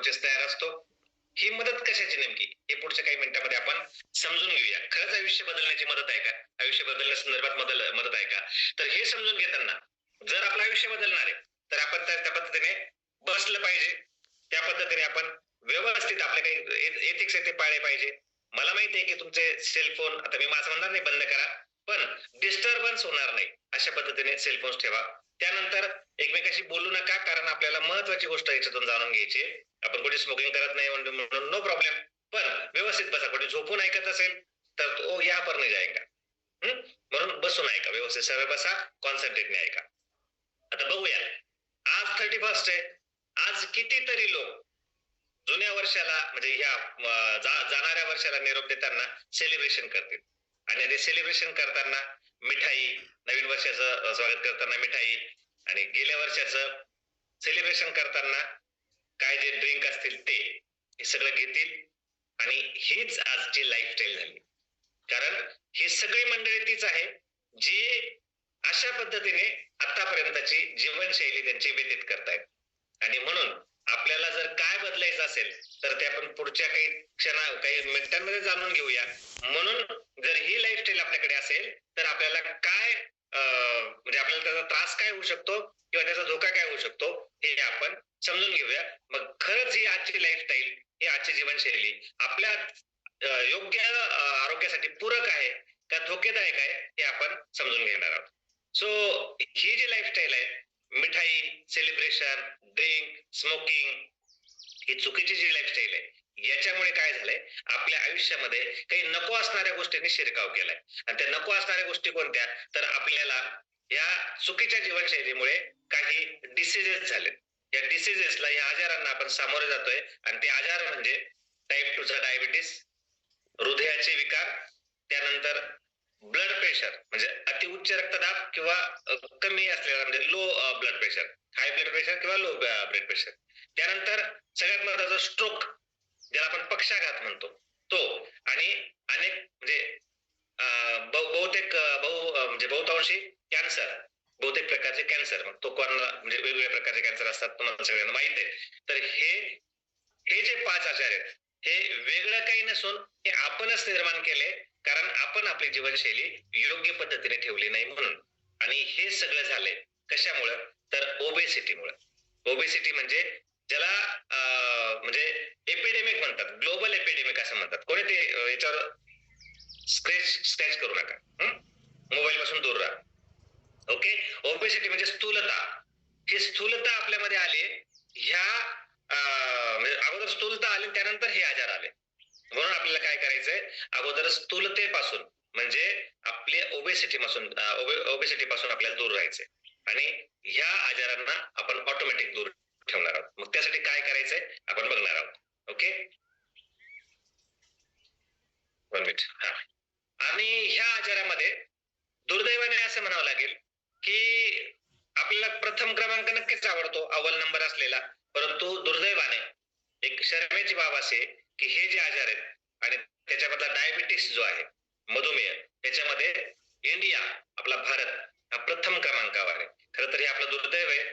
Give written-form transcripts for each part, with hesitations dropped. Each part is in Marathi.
प्रोसेस तयार असतो. ही मदत कशाची नेमकी हे पुढच्या काही मिनिटांमध्ये आपण समजून घेऊया. खरंच आयुष्य बदलण्याची मदत आहे का? आयुष्य बदलण्या संदर्भात मदत आहे का? तर हे समजून घेताना जर आपलं आयुष्य बदलणार आहे तर आपण त्या पद्धतीने बसलं पाहिजे. त्या पद्धतीने आपण व्यवस्थित आपले काही एथिक्स आहे ते पाळले पाहिजे. मला माहिती आहे की तुमचे सेलफोन, आता मी माझं म्हणणार नाही बंद करा, पण डिस्टर्बन्स होणार नाही अशा पद्धतीने सेलफोन ठेवा. त्यानंतर एकमेकाशी बोलू नका, कारण आपल्याला महत्वाची गोष्ट याच्यातून जाणून घ्यायची. आपण कोणी स्मोकिंग करत नाही म्हणून नो प्रॉब्लेम, पण व्यवस्थित बसा. कोणी झोपून ऐकत असेल तर तो या पर नाही जाएगा. म्हणून बसून ऐका, व्यवस्थित सरळ बसा, कॉन्सन्ट्रेटने ऐका. आता बघूया, आज 31 आहे. आज कितीतरी लोक जुन्या वर्षाला म्हणजे ह्या जाणाऱ्या वर्षाला निरोप देताना सेलिब्रेशन करतील, आणि ते सेलिब्रेशन करताना मिठाई, नवीन वर्षाचं स्वागत करताना मिठाई, आणि गेल्या वर्षाचं सेलिब्रेशन करताना काय जे ड्रिंक असतील ते हे सगळं घेतील. आणि हीच आजची लाईफस्टाईल झाली, कारण ही सगळी मंडळी तीच आहे जी अशा पद्धतीने आतापर्यंतची जीवनशैली त्यांची व्यतीत करतायत. आणि म्हणून आपल्याला जर काय बदलायचं असेल तर ते आपण पुढच्या काही मिनिटांमध्ये जाणून घेऊया. म्हणून जर ही लाईफस्टाईल आपल्याकडे असेल तर आपल्याला काय म्हणजे आपल्याला त्याचा त्रास काय होऊ शकतो किंवा त्याचा धोका काय होऊ शकतो हे आपण समजून घेऊया. मग खरंच ही आजची लाईफस्टाईल, ही आजची जीवनशैली आपल्या योग्य आरोग्यासाठी पूरक आहे का धोकेदायक आहे हे आपण समजून घेणार आहोत. सो ही जी लाईफस्टाईल आहे, मिठाई, सेलिब्रेशन, ड्रिंक, स्मोकिंग, ही चुकीची जी लाईफस्टाईल आहे, याच्यामुळे काय झालंय, आपल्या आयुष्यामध्ये काही नको असणाऱ्या गोष्टींनी शिरकाव केलाय. आणि त्या नको असणाऱ्या गोष्टी कोणत्या, तर आपल्याला या चुकीच्या जीवनशैलीमुळे काही डिसीजेस झाले. या डिसीजेसला, या आजारांना आपण सामोरे जातोय. आणि ते आजार म्हणजे टाईप 2चा डायबिटीस, हृदयाचे विकार, त्यानंतर ब्लड प्रेशर म्हणजे अति उच्च रक्तदाब किंवा कमी असलेला म्हणजे low blood pressure, high blood pressure किंवा लो ब्लड प्रेशर. त्यानंतर सगळ्यात महत्वाचा स्ट्रोक, ज्याला आपण पक्षाघात म्हणतो, तो. आणि अनेक म्हणजे बहुतेक म्हणजे बहुतांशी कॅन्सर, बहुतेक प्रकारचे कॅन्सर. मग तो कोणाला म्हणजे वेगवेगळ्या प्रकारचे कॅन्सर असतात, तुम्हाला सगळ्यांना माहित आहे. तर हे जे 5 आजार आहेत, हे वेगळं काही नसून हे आपणच निर्माण केले, कारण आपण आपली जीवनशैली योग्य पद्धतीने ठेवली नाही म्हणून. आणि हे सगळं झालंय कशामुळं, तर ओबेसिटीमुळे. ओबेसिटी म्हणजे ज्याला म्हणजे एपिडेमिक म्हणतात, ग्लोबल एपिडेमिक असं म्हणतात. कोणी ते याच्यावर स्क्रॅच करू नका, मोबाईल पासून दूर राहा. ओके. ओबेसिटी म्हणजे स्थूलता. ही स्थूलता आपल्यामध्ये आली, ह्या म्हणजे अगोदर स्थूलता आली, त्यानंतर हे आजार आले. म्हणून आपल्याला काय करायचंय, अगोदर स्थूलतेपासून म्हणजे आपल्या ओबेसिटी पासून आपल्याला दूर राहायचंय, आणि ह्या आजारांना आपण ऑटोमॅटिक दूर ठेवणार आहोत. मग त्यासाठी काय करायचंय आपण बघणार आहोत. Okay, 1 minute. हा, आणि ह्या आजारामध्ये दुर्दैवाने असं म्हणावं लागेल की आपल्याला प्रथम क्रमांक नक्कीच आवडतो, अव्वल नंबर असलेला, परंतु दुर्दैवाने एक शरमेची बाब असे की हे जे आजार आहेत आणि त्याच्यामधला डायबिटीस जो आहे, मधुमेह, त्याच्यामध्ये इंडिया, आपला भारत हा प्रथम क्रमांकावर आहे. खरं तर हे आपलं दुर्दैव आहे.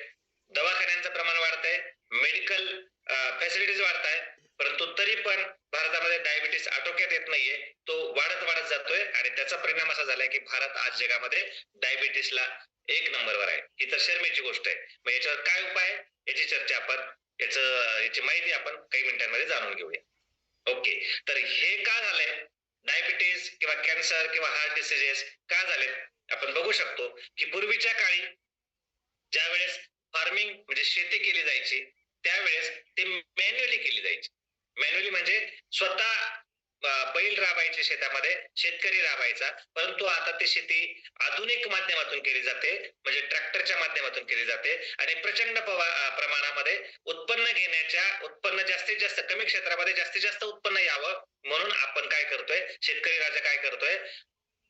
दवाखान्यांचं प्रमाण वाढतंय, मेडिकल फॅसिलिटीज वाढत आहे, परंतु तरी पण भारतामध्ये डायबिटीस आटोक्यात येत नाहीये. तो वाढत जातोय, आणि त्याचा परिणाम असा झालाय की भारत आज जगामध्ये डायबिटीसला 1 नंबरवर आहे. ही तर शर्मेची गोष्ट आहे. मग याच्यावर काय उपाय, याची चर्चा आपण, याची माहिती आपण काही मिनिटांमध्ये जाणून घेऊया. ओके. तर हे का झालंय, डायबिटीस किंवा कॅन्सर किंवा हार्ट डिसीजेस का झाले, आपण बघू शकतो की पूर्वीच्या काळी ज्या वेळेस फार्मिंग म्हणजे शेती केली जायची, त्यावेळेस ती मॅन्युअली केली जायची. मॅन्युअली म्हणजे स्वतः बैल राबायचे शेतामध्ये, शेतकरी राबायचा. परंतु आता ती शेती आधुनिक माध्यमातून केली जाते, म्हणजे ट्रॅक्टरच्या माध्यमातून केली जाते, आणि प्रचंड प्रमाणामध्ये उत्पन्न जास्तीत जास्त कमी क्षेत्रामध्ये जास्तीत जास्त उत्पन्न यावं म्हणून आपण काय करतोय, शेतकरी राजा काय करतोय,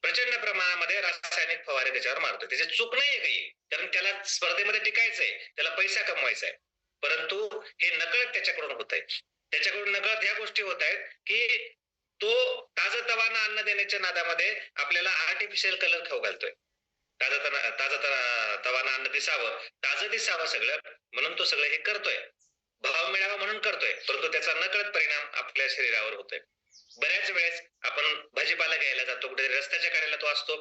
प्रचंड प्रमाणामध्ये रासायनिक फवारे त्याच्यावर मारतोय. त्याची चूक नाहीये काही, कारण त्याला स्पर्धेमध्ये टिकायचंय, त्याला पैसा कमवायचा आहे. परंतु हे नकळत त्याच्याकडून होत आहे. त्याच्याकडून नकळत ह्या गोष्टी होत आहेत की तो ताजतवानं अन्न देण्याच्या नादामध्ये आपल्याला आर्टिफिशियल कलर खाऊ घालतोय. ताजं तवानं अन्न दिसावं, ताजं दिसावं सगळं, म्हणून तो सगळं हे करतोय. भाव मिळावा म्हणून करतोय, परंतु त्याचा नकळत परिणाम आपल्या शरीरावर होतोय. बऱ्याच वेळेस आपण भाजीपाला घ्यायला जातो, कुठे रस्त्याच्या कडेला तो असतो,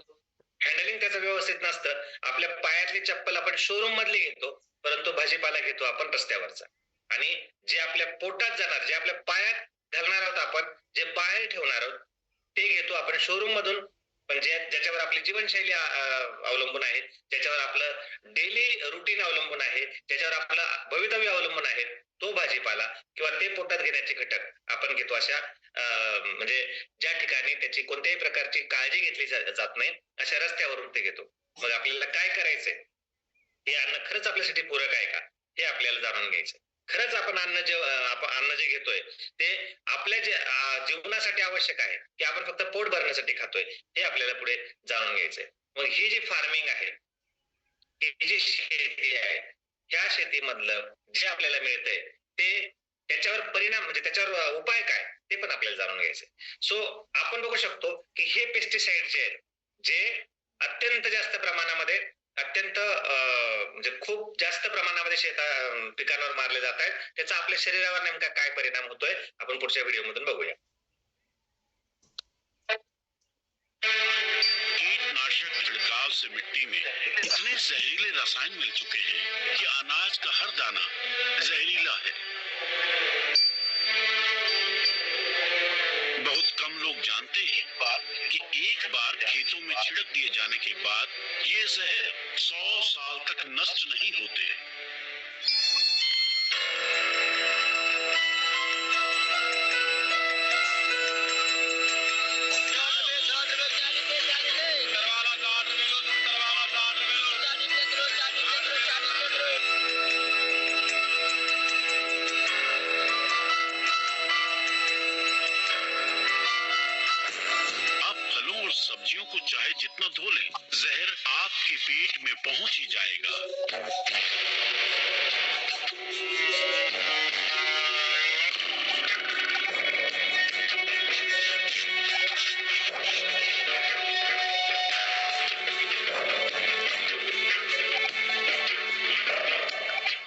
हँडलिंग त्याचं व्यवस्थित नसतं, आपल्या पायातली चप्पल आपण शोरूम मधली घेतो, परंतु भाजीपाला घेतो आपण रस्त्यावरचा. आणि जे आपल्या पोटात जाणार, जे आपल्या पायात घालणार आहोत आपण, जे बाहेर ठेवणार आहोत ते घेतो आपण शोरूम मधून, पण ज्याच्यावर आपली जीवनशैली अवलंबून आहे, ज्याच्यावर आपलं डेली रुटीन अवलंबून आहे, ज्याच्यावर आपलं भवितव्य अवलंबून आहे, तो भाजीपाला किंवा ते पोटात घेण्याचे घटक आपण घेतो. अशा म्हणजे ज्या ठिकाणी त्याची कोणत्याही प्रकारची काळजी घेतली जात नाही अशा रस्त्यावरून ते घेतो. मग आपल्याला काय करायचंय, हे अन्न खरंच आपल्यासाठी पूरक आहे का, हे आपल्याला जाणून घ्यायचं. खरंच आपण अन्न जे घेतोय ते आपल्या जे जीवनासाठी आवश्यक आहे की आपण फक्त पोट भरण्यासाठी खातोय, हे आपल्याला पुढे जाणून घ्यायचंय. मग ही जी फार्मिंग आहे, ही जी शेती आहे, ह्या शेतीमधलं जे आपल्याला मिळतंय ते त्याच्यावर परिणाम म्हणजे त्याच्यावर उपाय काय ते पण आपल्याला जाणून घ्यायचंय. सो आपण बघू शकतो की हे पेस्टिसाइड जे आहेत, जे अत्यंत जास्त प्रमाणामध्ये, अत्यंत म्हणजे खूप जास्त प्रमाणामध्ये पिकांवर मारले जात आहेत, त्याचा आपल्या शरीरावर नेमका काय परिणाम होतोय आपण पुढच्या व्हिडिओ मधून बघूया. कीटनाशक छिड़काव से मिट्टी में इतने जहरीले रसायन मिल चुके हैं कि अनाज का हर दाना जहरीला है। बहुत कम लोग जानते हैं कि एक बार खेतों में छिड़क दिए जाने के बाद ये जहर 100 साल तक नष्ट नहीं होते। सब्जियों को चाहे जितना धो लें, जहर आपके पेट में पहुंच ही जाएगा।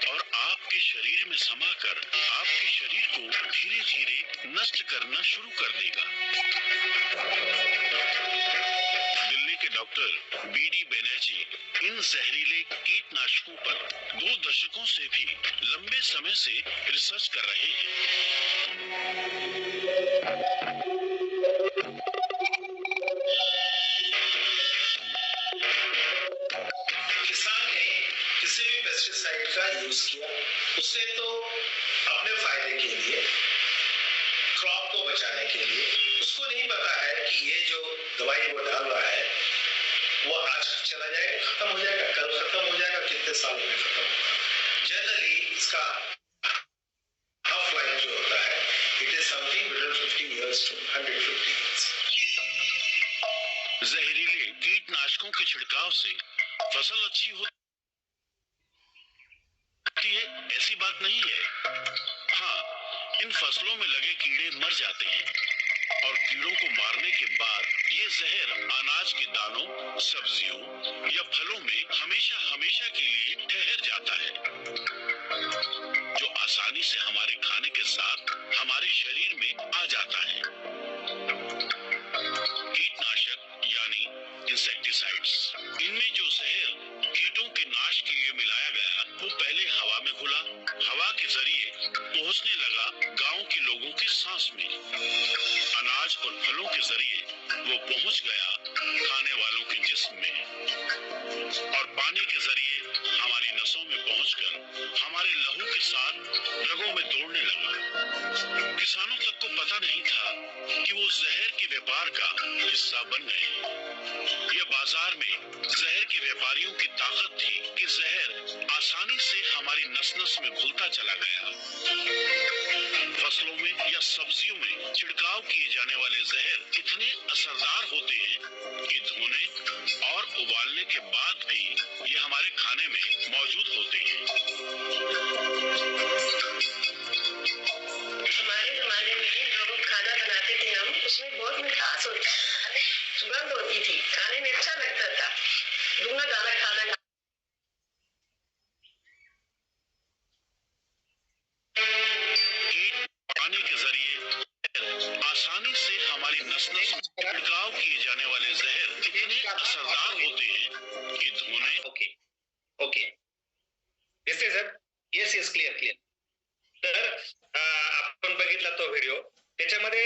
और आपके शरीर में समाकर आपके शरीर को धीरे धीरे नष्ट करना शुरू कर देगा। डॉक्टर बीडी बनर्जी इन जहरीले कीटनाशकों पर 2 दशकों से भी लंबे समय से रिसर्च कर रहे हैं। किसान ने किसी भी पेस्टिसाइड का यूज किया, उससे तो अपने फायदे के लिए, क्रॉप को बचाने के लिए, उसको नहीं पता है कि ये जो दवाई वो डाल रहा है वो आज चला जाएगा, खत्म हो जाएगा, कल खत्म हो जाएगा, कितने सालों में खत्म होगा। जनरली इसका हाफ लाइफ जो होता है, it is something between 50 years to 150 years. जहरीले कीटनाशकों के छिड़काव से फसल अच्छी होती है, ऐसी बात नहीं है। हाँ, इन फसलों में लगे कीड़े मर जाते हैं और कीड़ों को मारने के बाद ये जहर अनाज के दानों, सब्जियों या फलों में हमेशा हमेशा के लिए ठहर जाता है, जो आसानी से हमारे खाने के साथ हमारे शरीर में आ जाता है। कीटनाशक यानी इंसेक्टिसाइड्स, इनमें जो जहर कीटों के नाश के लिए मिलाया गया वो पहले हवा में घुला, हवा के जरिए पहुंचने लगा गांव के लोगों की सांस में, अनाज और फलों के जरिए वो पहुंच गया खाने वालों के जिस्म में, और पानी के जरिए हमारी नसों में पहुंचकर हमारे लहू के साथ रगों में दौड़ने लगा। किसानों तक को पता नहीं था कि वो जहर के व्यापार का हिस्सा बन गए। यह बाजार में जहर के व्यापारियों की ताकत थी कि जहर आसानी से हमारी नस-नस में घुलता चला गया। फसलों में या सब्जियों में छिड़काव किए जाने वाले जहर इतने असरदार होते हैं कि धोने और उबालने के बाद भी ये हमारे खाने में मौजूद होते हैं। हमारे जमाने में जो खाना बनाते थे हम, उसमें बहुत मिठास होता था, सुगंध होती थी, खाने में अच्छा लगता था, दूना दाना खाना। असरदार होते हैं कि धोने ओके ओके दिसते sir yes yes clear clear तर आपण बघितला तो व्हिडिओ त्याच्यामध्ये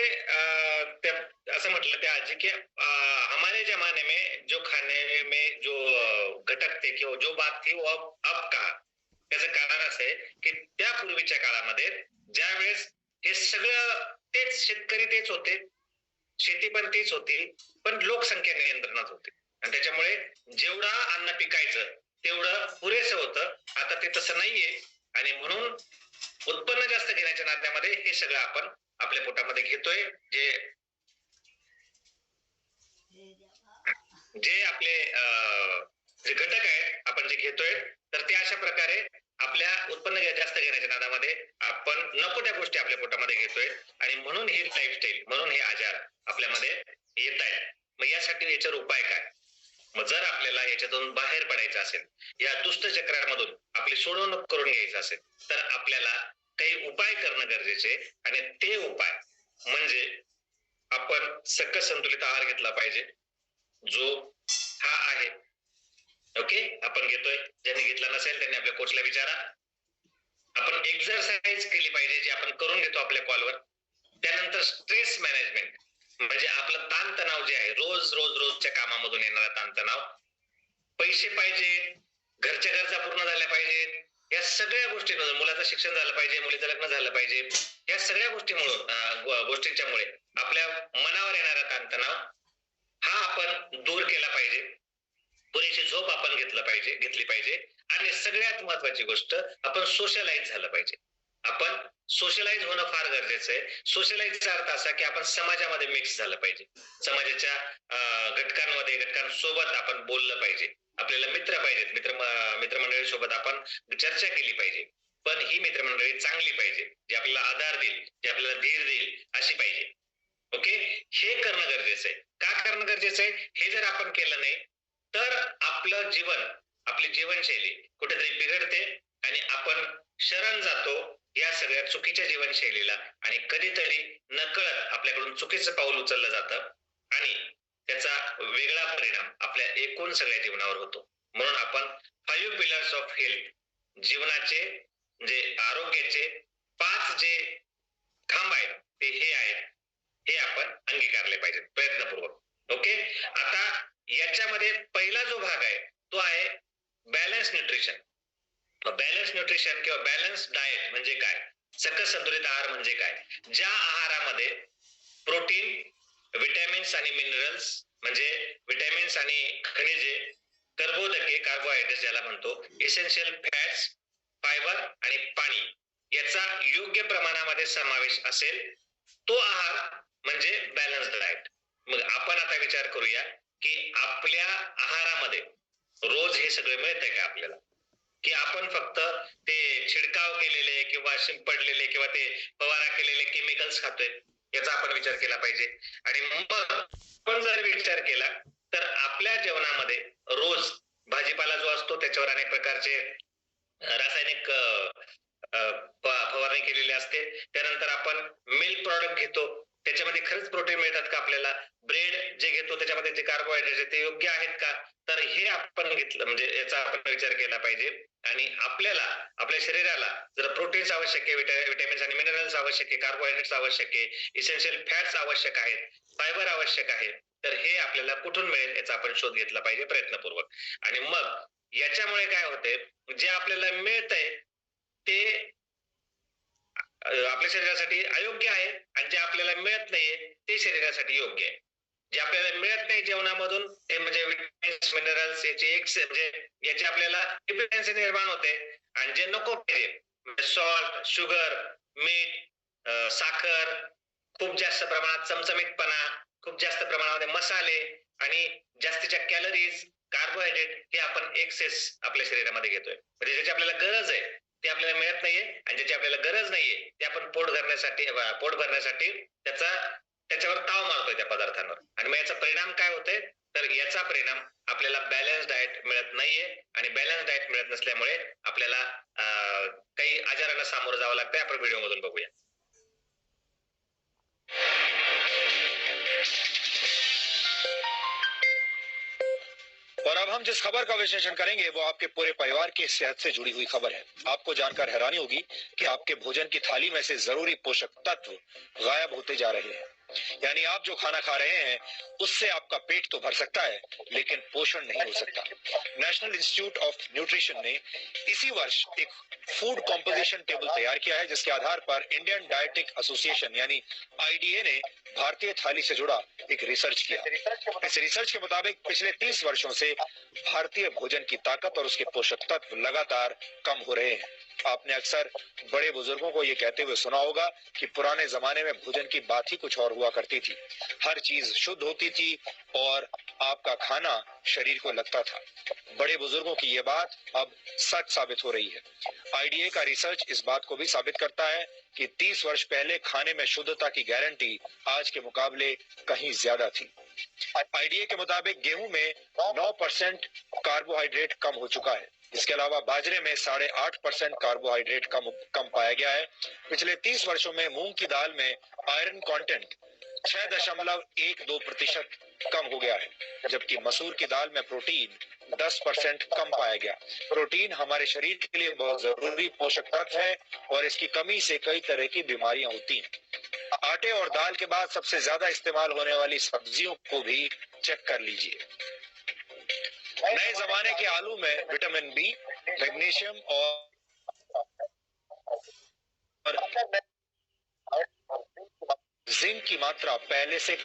असं म्हटलं त्या आजी की हमारे जमाने में जो खाने में जो घटक थे किंवा जो बात थी वो अब कहा त्याचं कारण असं आहे की त्या पूर्वीच्या काळामध्ये ज्या वेळेस हे सगळं तेच शेतकरी तेच होते शेती पण तीच होती पण लोकसंख्या नियंत्रणात होती आणि त्याच्यामुळे जेवढा अन्न पिकायचं तेवढं पुरेसं होतं आता ते तसं नाहीये आणि म्हणून उत्पन्न जास्त घेण्याच्या नात्यामध्ये हे सगळं आपण आपल्या पोटामध्ये घेतोय जे आपले जे घटक आहेत आपण जे घेतोय तर ते अशा प्रकारे आपल्या उत्पन्न जास्त घेण्याच्या नादामध्ये आपण नको त्या गोष्टी आपल्या पोटामध्ये घेतोय आणि म्हणून ही लाईफस्टाईल म्हणून हे आजार आपल्यामध्ये येत आहेत. मग यासाठी याच्यावर उपाय काय? मग जर आपल्याला याच्यातून बाहेर पडायचं असेल या दुष्ट चक्रामधून आपली सोडवणूक करून घ्यायचं असेल तर आपल्याला काही उपाय करणं गरजेचे आणि ते उपाय म्हणजे आपण सकस संतुलित आहार घेतला पाहिजे जो हा आहे ओके आपण घेतोय ज्यांनी घेतला नसेल त्यांनी आपल्या कोचला विचारा. आपण एक्सरसाइज केली पाहिजे जे आपण करून घेतो आपल्या कॉलवर. त्यानंतर स्ट्रेस मॅनेजमेंट म्हणजे आपलं ताणतणाव जे आहे रोजच्या कामामधून येणारा ताणतणाव पैसे पाहिजे घरच्या गरजा पूर्ण झाल्या पाहिजेत या सगळ्या गोष्टींमधून मुलाचं शिक्षण झालं पाहिजे मुलीचं लग्न झालं पाहिजे या सगळ्या गोष्टींच्यामुळे आपल्या मनावर येणारा ताणतणाव हा आपण दूर केला पाहिजे. पुरेशी झोप आपण घेतली पाहिजे आणि सगळ्यात महत्वाची गोष्ट आपण सोशलाइज झालं पाहिजे. आपण सोशलाइज होणं फार गरजेचं आहे. सोशलाइजचा अर्थ असा की आपण समाजामध्ये मिक्स झालं पाहिजे. समाजाच्या घटकांसोबत आपण बोललं पाहिजे. आपल्याला मित्र पाहिजेत. मित्रमंडळी सोबत आपण चर्चा केली पाहिजे. पण ही मित्रमंडळी चांगली पाहिजे जी आपल्याला आधार देईल जी आपल्याला धीर देईल अशी पाहिजे. ओके हे करणं गरजेचं आहे. का करणं गरजेचं आहे? हे जर आपण केलं नाही तर आपलं जीवन आपली जीवनशैली कुठेतरी बिघडते आणि आपण शरण जातो या सगळ्या चुकीच्या जीवनशैलीला आणि कधीतरी नकळत आपल्याकडून चुकीचं पाऊल उचललं जातं आणि त्याचा वेगळा परिणाम आपल्या एकूण सगळ्या जीवनावर होतो. म्हणून आपण 5 पिलर्स ऑफ हेल्थ जीवनाचे जे आरोग्याचे 5 जे खांब आहेत ते हे आहेत हे आपण अंगीकारले पाहिजेत प्रयत्नपूर्वक. ओके आता याच्यामध्ये पहिला जो भाग आहे तो आहे बॅलन्स न्यूट्रिशन. बॅलन्स न्यूट्रिशन किंवा बॅलन्स डाएट म्हणजे काय? सकस संतुलित आहार म्हणजे काय? ज्या आहारामध्ये प्रोटीन विटॅमिन्स आणि मिनरल्स म्हणजे विटॅमिन्स आणि खनिजे कर्बोदके कार्बोहायड्रेट्स ज्याला म्हणतो इसेन्शियल फॅट्स फायबर आणि पाणी याचा योग्य प्रमाणामध्ये समावेश असेल तो आहार म्हणजे बॅलन्स डाएट. मग आपण आता विचार करूया की आपल्या आहारामध्ये रोज हे सगळं मिळतंय का आपल्याला की आपण फक्त ते छिडकाव केलेले किंवा शिंपडलेले किंवा ते फवारा केलेले केमिकल्स खातोय याचा आपण विचार केला पाहिजे. आणि मग आपण जर विचार केला तर आपल्या जेवणामध्ये रोज भाजीपाला जो असतो त्याच्यावर अनेक प्रकारचे रासायनिक फवारणी केलेली असते. त्यानंतर आपण मिल्क प्रॉडक्ट घेतो त्याच्यामध्ये खरंच प्रोटीन मिळतात का आपल्याला? ब्रेड जे घेतो त्याच्यामध्ये जे कार्बोहायड्रेट ते योग्य आहेत का? तर हे आपण घेतलं म्हणजे याचा आपण विचार केला पाहिजे. आणि आपल्याला आपल्या शरीराला जर प्रोटीन्स आवश्यक आहे विटॅमिन्स आणि मिनरल्स आवश्यक आहे कार्बोहायड्रेट्स आवश्यक आहे इसेन्शियल फॅट्स आवश्यक आहेत फायबर आवश्यक आहे तर हे आपल्याला कुठून मिळेल याचा आपण शोध घेतला पाहिजे प्रयत्नपूर्वक. आणि मग याच्यामुळे काय होते जे आपल्याला मिळतंय ते आपल्या शरीरासाठी अयोग्य आहे आणि जे आपल्याला मिळत नाहीये ते शरीरासाठी योग्य आहे. जे आपल्याला मिळत नाही जेवणामधून ते म्हणजे विटॅमिन्स मिनरल्स म्हणजे याचे आपल्याला डिफिशियन्सी निर्माण होते आणि जे नको पाहिजे सॉल्ट शुगर मीठ साखर खूप जास्त प्रमाणात चमचमीतपणा खूप जास्त प्रमाणामध्ये मसाले आणि जास्तीच्या कॅलरीज कार्बोहायड्रेट हे आपण एक्सेस आपल्या शरीरामध्ये घेतोय. म्हणजे ज्याची आपल्याला गरज आहे ते आपल्याला मिळत नाहीये आणि ज्याची आपल्याला गरज नाहीये ते आपण पोट भरण्यासाठी त्याच्यावर ताव मारतोय त्या पदार्थांवर. आणि मग याचा परिणाम काय होतोय तर याचा परिणाम आपल्याला बॅलन्स डाएट मिळत नाहीये आणि बॅलन्स डाएट मिळत नसल्यामुळे आपल्याला काही आजारांना सामोरं जावं लागतंय. आपण व्हिडिओ मधून बघूया. हम जिस खबर का विश्लेषण करेंगे वो आपके पूरे परिवार की सेहत से जुड़ी हुई खबर है। आपको जानकर हैरानी होगी कि आपके भोजन की थाली में से जरूरी पोषक तत्व गायब होते जा रहे हैं। यानी आप जो खाना खा रहे हैं उससे आपका पेट तो भर सकता है लेकिन पोषण नहीं हो सकता। नेशनल इंस्टीट्यूट ऑफ न्यूट्रिशन ने इसी वर्ष एक फूड कॉम्पोजिशन टेबल तैयार किया है जिसके आधार पर इंडियन डायटिक एसोसिएशन यानी आईडीए ने भारतीय थाली से जुड़ा एक रिसर्च किया। इस रिसर्च के मुताबिक पिछले 30 वर्षों से भारतीय भोजन की ताकत और उसके पोषक तत्व लगातार कम हो रहे हैं। आपने अक्सर बड़े बुजुर्गों को ये कहते हुए सुना होगा कि पुराने जमाने में भोजन की बात ही कुछ और हुआ करती थी। हर चीज शुद्ध होती थी और आपका खाना शरीर को लगता था। बड़े बुजुर्गों की ये बात अब सच साबित हो रही है। आईडीए का रिसर्च इस बात को भी साबित करता है कि 30 वर्ष पहले खाने में शुद्धता की गारंटी आज के मुकाबले कहीं ज्यादा थी। आईडीए के मुताबिक गेहूं में 9% कार्बोहाइड्रेट कम हो चुका है। इसके अलावा बाजरे में 8.5% कार्बोहाइड्रेट कम पाया गया है। पिछले 30 वर्षों में मूंग की दाल में आयरन कंटेंट 6.12% कम हो गया है, जबकि मसूर की दाल में प्रोटीन 10% कम पाया गया। प्रोटीन हमारे शरीर के लिए बहुत जरूरी पोषक तत्व है और इसकी कमी से कई तरह की बीमारियां होती हैं। आटे और दाल के बाद सबसे ज्यादा इस्तेमाल होने वाली सब्जियों को भी चेक कर लीजिए। नए जमाने के आलू में विटामिन बी, मैग्नीशियम और जिंक की मात्रा पहले से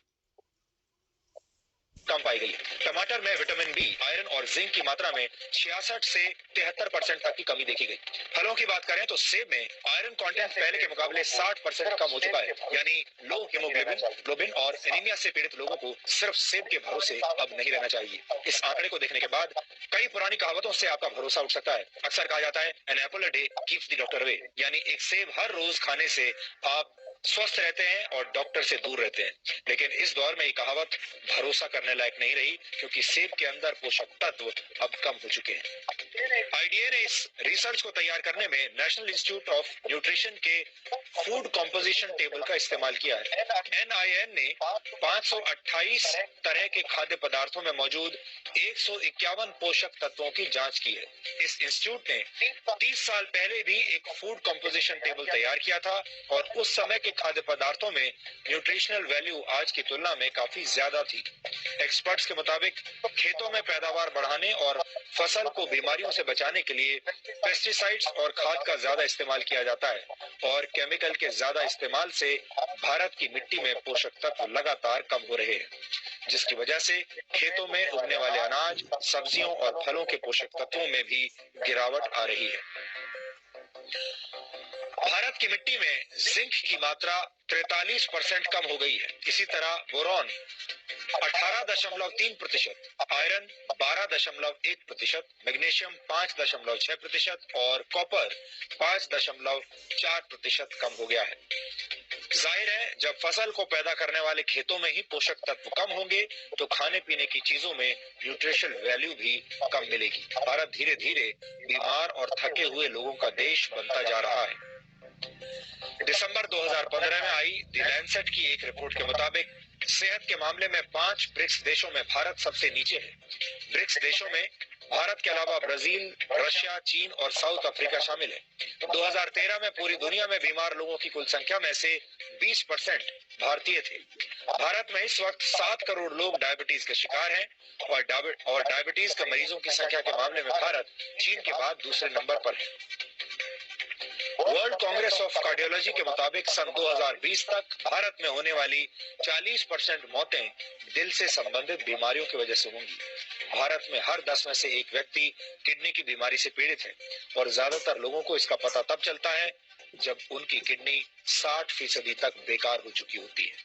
कम पाई गई है। टमाटर में विटामिन बी, आयरन और जिंक की मात्रा में 66 से 73% तक की कमी देखी गई। फलों की बात करें तो सेब में आयरन कंटेंट पहले के मुकाबले 60% कम हो चुका है। यानी लो हीमोग्लोबिन और एनीमिया से पीड़ित लोगों को सिर्फ सेब के भरोसे अब नहीं रहना चाहिए। इस आंकड़े को देखने के बाद कई पुरानी कहावतों से आपका भरोसा उठ सकता है। अक्सर कहा जाता है an apple a day keeps the doctor away, यानी एक सेब हर रोज खाने से आप स्वस्थ रहते हैं और डॉक्टर से दूर रहते हैं। लेकिन इस दौर में ये कहावत भरोसा करने लायक नहीं रही क्योंकि सेब के अंदर पोषक तत्व अब कम हो चुके हैं। आईडीए ने इस रिसर्च को तैयार करने में national institute of nutrition K food composition table का इस्तेमाल किया है। एनआईएन ने 528 तरह के खाद्य पदार्थों में मौजूद 151 पोषक तत्वों की जांच की है। इस इंस्टीट्यूट ने 30 साल पहले भी एक फूड कॉम्पोजिशन टेबल तैयार किया था और उस समय के खाद्य पदार्थों में न्यूट्रिशनल वैल्यू आज की तुलना में काफी ज्यादा थी। एक्सपर्ट्स के मुताबिक खेतों में पैदावार बढ़ाने और फसल को बीमारियों से बचाने के लिए पेस्टिसाइड्स और खाद का ज्यादा इस्तेमाल किया जाता है और केमिकल के ज्यादा इस्तेमाल से भारत की मिट्टी में पोषक तत्व लगातार कम हो रहे हैं, जिसकी वजह से खेतों में उगने वाले अनाज, सब्जियों और फलों के पोषक तत्वों में भी गिरावट आ रही है। भारत की मिट्टी में जिंक की मात्रा 43% कम हो गई है। इसी तरह बोरॉन 18.3%, आयरन 12.1%, मैग्नीशियम 5.6% और कॉपर 5.4% कम हो गया है। जाहिर है जब फसल को पैदा करने वाले खेतों में ही पोषक तत्व कम होंगे तो खाने पीने की चीजों में न्यूट्रिशनल वैल्यू भी कम मिलेगी। भारत धीरे धीरे बीमार और थके हुए लोगों का देश बनता जा रहा है। दिसंबर 2015 में आई द लैंसेट की एक रिपोर्ट के मुताबिक सेहत के मामले में 5 ब्रिक्स देशों में भारत सबसे नीचे है। ब्रिक्स देशों में भारत के अलावा ब्राजील, रशिया, चीन और साउथ अफ्रीका शामिल है। 2013 में पूरी दुनिया में बीमार लोगों की कुल संख्या में से 20% भारतीय थे। भारत में इस वक्त 7 करोड़ लोग डायबिटीज के शिकार हैं और डायबिटीज के मरीजों की संख्या के मामले में भारत चीन के बाद दूसरे नंबर पर है। वर्ल्ड कांग्रेस ऑफ कार्डियोलॉजी के मुताबिक सन 2020 तक भारत में होने वाली 40% मौतें दिल से संबंधित बीमारियों की वजह से होंगी। भारत में हर 10 में से एक व्यक्ति किडनी की बीमारी से पीड़ित है और ज्यादातर लोगों को इसका पता तब चलता है जब उनकी किडनी 60% तक बेकार हो चुकी होती है।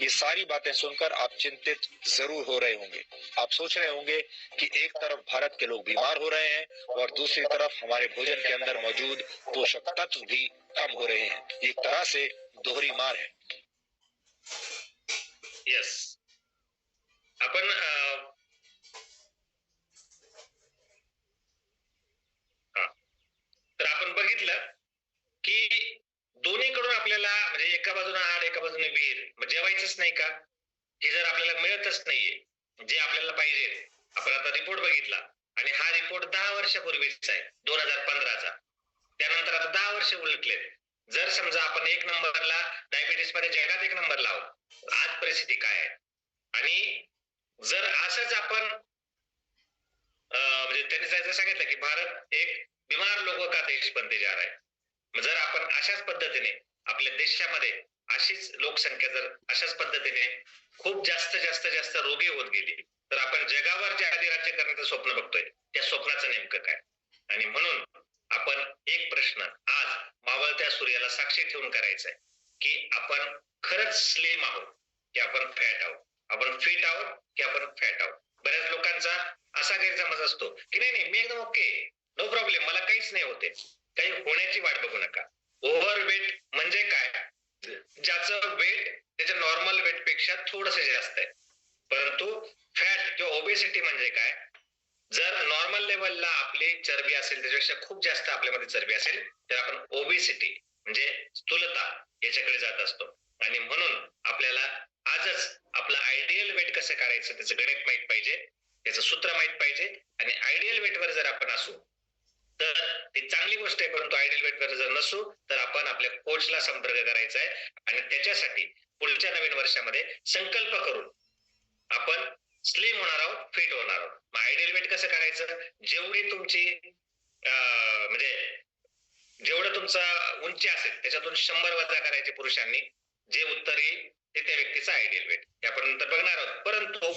ये सारी बातें सुनकर आप चिंतित जरूर हो रहे होंगे। आप सोच रहे होंगे कि एक तरफ भारत के लोग बीमार हो रहे हैं और दूसरी तरफ हमारे भोजन के अंदर मौजूद पोषक तत्व भी कम हो रहे हैं। एक तरह से दोहरी मार है। यस, आपण तर आपण बघितलं की दोन्हीकडून आपल्याला म्हणजे एका बाजूने हाड एका बाजूने वीर जेवायचंच नाही का, हे जर आपल्याला मिळतच नाहीये जे आपल्याला पाहिजे, आपण आता रिपोर्ट बघितला आणि हा रिपोर्ट 10 वर्षापूर्वीचा आहे, 2015चा. त्यानंतर आता 10 वर्ष उलटलेत. जर समजा आपण 1 नंबरला डायबिटीस मध्ये जगात 1 नंबरला आहोत, आज परिस्थिती काय आहे? आणि जर असंच आपण म्हणजे त्यांनी सांगितलं की भारत एक बीमार लोगों का देश बनते जा रहा है. जर आपण अशाच पद्धतीने आपल्या देशामध्ये अशीच लोकसंख्या जर अशाच पद्धतीने खूप जास्त रोगी होत गेली, तर आपण जगावर जे अधिराज्य करण्याचं स्वप्न बघतोय त्या स्वप्नाचं नेमकं काय? आणि म्हणून आपण एक प्रश्न आज मावळत्या सूर्याला साक्षी ठेवून करायचा आहे की आपण खरंच स्लिम आहोत की आपण फॅट आहोत, आपण फिट आहोत की आपण फॅट आहोत. बऱ्याच लोकांचा असा गैरसमज असतो की नाही मी एकदम ओके, नो प्रॉब्लेम, मला काहीच नाही होते. काही होण्याची वाट बघू नका. ओव्हरवेट म्हणजे काय? ज्याचं वेट त्याच्या नॉर्मल वेट पेक्षा थोडंसं जास्त आहे. परंतु फॅट किंवा ओबेसिटी म्हणजे काय? जर नॉर्मल लेवलला आपली चरबी असेल त्याच्यापेक्षा खूप जास्त आपल्यामध्ये चरबी असेल तर आपण ओबेसिटी म्हणजे स्थूलता याच्याकडे जात असतो. आणि म्हणून आपल्याला आजच आपलं आयडियल वेट कसं काढायचं त्याचं गणित माहित पाहिजे, त्याचं सूत्र माहित पाहिजे. आणि आयडियल वेटवर जर आपण असू तर ती चांगली गोष्ट आहे, परंतु आयडियल वेटवर जर नसू तर आपण आपल्या कोचला संपर्क करायचा आहे आणि त्याच्यासाठी पुढच्या नवीन वर्षामध्ये संकल्प करून आपण स्लिम होणार आहोत, फिट होणार आहोत. मग आयडियल वेट कसं करायचं? जेवढी तुमची म्हणजे जेवढं तुमचा उंची असेल त्याच्यातून 100 वजा करायचे पुरुषांनी, जे उत्तर येईल ते त्या व्यक्तीचं आयडियल वेट. हे आपण नंतर बघणार आहोत. परंतु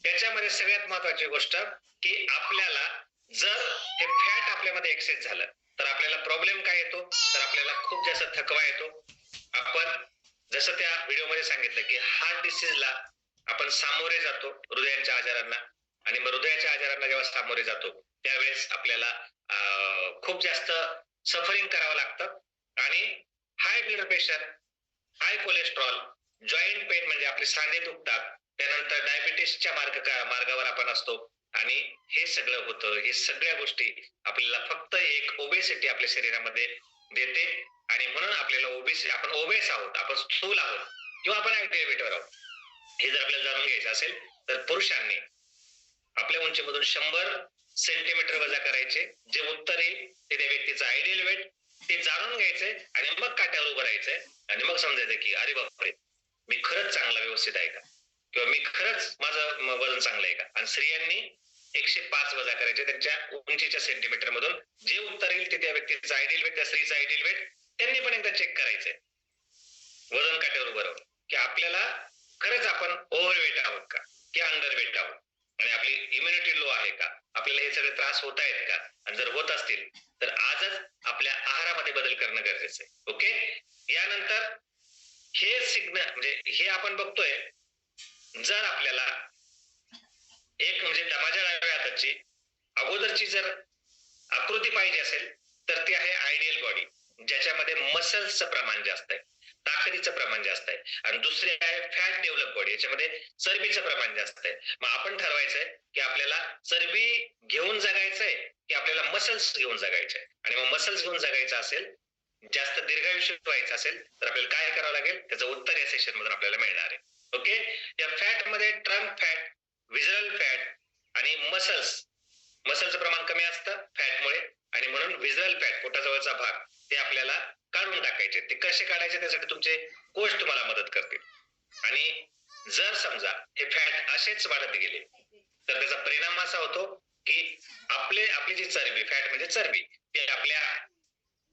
त्याच्यामध्ये सगळ्यात महत्वाची गोष्ट की आपल्याला जर हे फॅट आपल्यामध्ये एक्सेस झालं तर आपल्याला प्रॉब्लेम काय येतो? तर आपल्याला खूप जास्त थकवा येतो. आपण जसं त्या व्हिडिओमध्ये सांगितलं की हार्ट डिसीजला आपण सामोरे जातो, हृदयाच्या आजारांना. आणि मग हृदयाच्या आजारांना जेव्हा सामोरे जातो त्यावेळेस आपल्याला खूप जास्त सफरिंग करावं लागतं. आणि हाय ब्लड प्रेशर, हाय कोलेस्ट्रॉल, जॉईंट पेन म्हणजे आपले सांधे दुखतात, त्यानंतर डायबिटीसच्या मार्गावर आपण असतो. आणि हे सगळं होतं, हे सगळ्या गोष्टी आपल्याला फक्त एक ओबेसिटी आपल्या शरीरामध्ये देते. आणि म्हणून आपल्याला आपण ओबेस आहोत, आपण स्थूल आहोत किंवा आपण आयडियल वेटवर आहोत हे जर आपल्याला जाणून घ्यायचं असेल तर पुरुषांनी आपल्या उंचीमधून 100 सेंटीमीटर वजा करायचे. जे उत्तर येईल ते त्या व्यक्तीचं आयडियल वेट, ते जाणून घ्यायचंय आणि मग काट्यावर उभं राहायचंय. आणि मग समजायचं की अरे बापरे, मी खरंच चांगला व्यवस्थित आहे का, किंवा मी खरंच माझं वजन चांगलं आहे का. आणि स्त्रियांनी 105 वजा करायचे त्यांच्या उंचीच्या सेंटीमीटर मधून. जे उत्तर येईल ते त्या व्यक्तीचं आयडियल वेट, त्या स्त्रीचं आयडियल वेट. त्यांनी पण एकदा चेक करायचंय वजन काट्यावर उभं राहून की आपल्याला खरंच आपण ओव्हरवेट आहोत का की अंडरवेट आहोत, आणि आपली इम्युनिटी लो आहे का, आपल्याला हे सगळे त्रास होत आहेत का. आणि जर होत असतील तर आजच आपल्या आहारामध्ये बदल करणं गरजेचं आहे. ओके. यानंतर हे सिग्नल म्हणजे हे आपण बघतोय, जर आपल्याला एक म्हणजे माझ्या डाव्या हाताची अगोदरची जर आकृती पाहिजे असेल तर ती आहे आयडियल बॉडी, ज्याच्यामध्ये मसल्सचं प्रमाण जास्त आहे, ताकदीचं प्रमाण जास्त आहे. आणि दुसरी आहे फॅट डेव्हलप बॉडी, याच्यामध्ये चरबीचं प्रमाण जास्त आहे. मग आपण ठरवायचंय की आपल्याला चरबी घेऊन जगायचंय की आपल्याला मसल्स घेऊन जगायचंय. आणि मग मसल्स घेऊन जगायचं असेल, जास्त दीर्घायुष्य व्हायचं असेल तर आपल्याला काय करावं लागेल, त्याचं उत्तर या सेशन मधून आपल्याला मिळणार आहे. ओके. या फॅट मध्ये ट्रंक फॅट, व्हिजरल फॅट आणि मसलचं प्रमाण कमी असतं फॅटमुळे, आणि म्हणून व्हिजरल फॅट पोटाजवळचा भाग ते आपल्याला काढून टाकायचे. ते कसे काढायचे त्यासाठी तुमचे कोच तुम्हाला मदत करतील. आणि जर समजा हे फॅट असेच वाढत गेले तर त्याचा परिणाम असा होतो की आपली जी चरबी, फॅट म्हणजे चरबी, ते आपल्या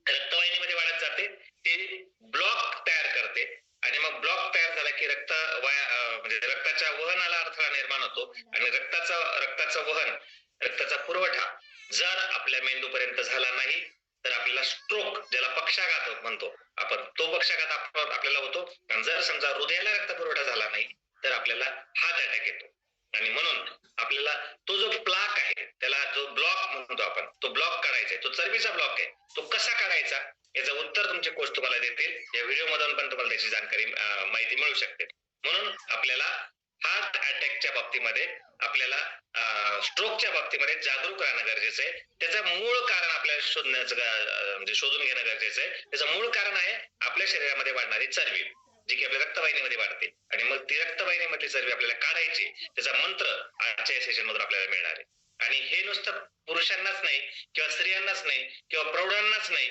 रक्तवाहिनीमध्ये वाढत जाते, ते ब्लॉक तयार करते. आणि मग ब्लॉक तयार झाला की म्हणजे रक्ताच्या वहनाला अडथळा निर्माण होतो. आणि रक्ताचं वहन, रक्ताचा पुरवठा जर आपल्या मेंदूपर्यंत झाला नाही तर आपल्याला स्ट्रोक, ज्याला पक्षाघात म्हणतो आपण, तो पक्षाघात आपल्याला होतो. आणि जर समजा हृदयाला रक्त पुरवठा झाला नाही तर आपल्याला हार्ट अटॅक येतो. आणि म्हणून आपल्याला तो जो प्लाक आहे, त्याला जो ब्लॉक म्हणतो आपण, तो ब्लॉक काढायचा आहे, तो चरबीचा ब्लॉक आहे, तो कसा काढायचा याचं उत्तर तुमचे कोच तुम्हाला देतील. या व्हिडिओ मधून पण तुम्हाला त्याची जानकारी माहिती मिळू शकते. म्हणून आपल्याला हार्ट अटॅकच्या बाबतीमध्ये, आपल्याला स्ट्रोकच्या बाबतीमध्ये जागरूक राहणं गरजेचं आहे. त्याचं मूळ कारण आपल्याला म्हणजे शोधून घेणं गरजेचं आहे. त्याचं मूळ कारण आहे आपल्या शरीरामध्ये वाढणारी चरबी, जी की आपल्या रक्तवाहिनीमध्ये वाढते. आणि मग ती रक्तवाहिनीमधली चरबी आपल्याला काढायची, त्याचा मंत्र आजच्या सेशन मधून आपल्याला मिळणार आहे. आणि हे नुसतं पुरुषांनाच नाही किंवा स्त्रियांनाच नाही किंवा प्रौढांनाच नाही,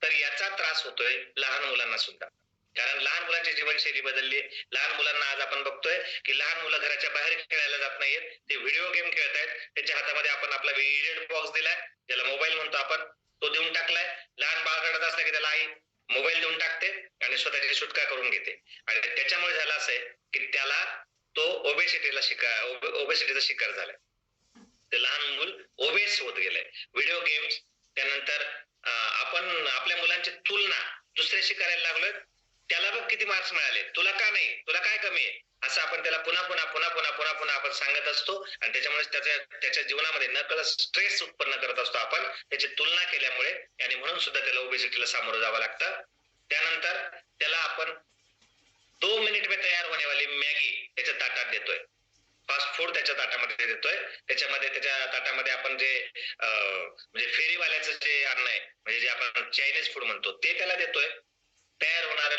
तर याचा त्रास होतोय लहान मुलांना सुद्धा. कारण लहान मुलांची जीवनशैली बदलली. लहान मुलांना आज आपण बघतोय की लहान मुलं घराच्या बाहेर खेळायला जात नाहीत, ते व्हिडिओ गेम खेळतायत. त्यांच्या हातामध्ये आपण आपला इडियट बॉक्स दिलाय, ज्याला मोबाईल म्हणतो आपण, तो देऊन टाकलाय. लहान बाळ रडत असलं की त्याला आई मोबाईल देऊन टाकते आणि स्वतःची सुटका करून घेते. आणि त्याच्यामुळे झालं असंय की त्याला तो ओबेसिटीचा शिकार झालाय. ते लहान मूल ओबेस होत गेलंय. व्हिडिओ गेम्स, त्यानंतर आपण आपल्या मुलांची तुलना दुसऱ्याशी करायला लागलोय. त्याला बघ किती मार्क्स मिळाले, तुला का नाही, तुला काय कमी आहे, असं आपण त्याला पुन्हा पुन्हा पुन्हा पुन्हा पुन्हा पुन्हा आपण सांगत असतो. आणि त्याच्यामुळे त्याच्या जीवनामध्ये नकळत स्ट्रेस उत्पन्न करत असतो आपण त्याची तुलना केल्यामुळे. आणि म्हणून सुद्धा त्याला ओबेसिटीला सामोरं जावं लागतं. त्यानंतर त्याला आपण 2 मिनिट में तयार होने वाली मॅगी त्याच्या ताटात देतोय, फास्ट फूड त्याच्या ताटामध्ये देतोय. त्याच्यामध्ये त्याच्या ताटामध्ये आपण जे म्हणजे फेरीवाल्याचं जे अन्न आहे, म्हणजे जे आपण चायनीज फूड म्हणतो, ते त्याला देतोय.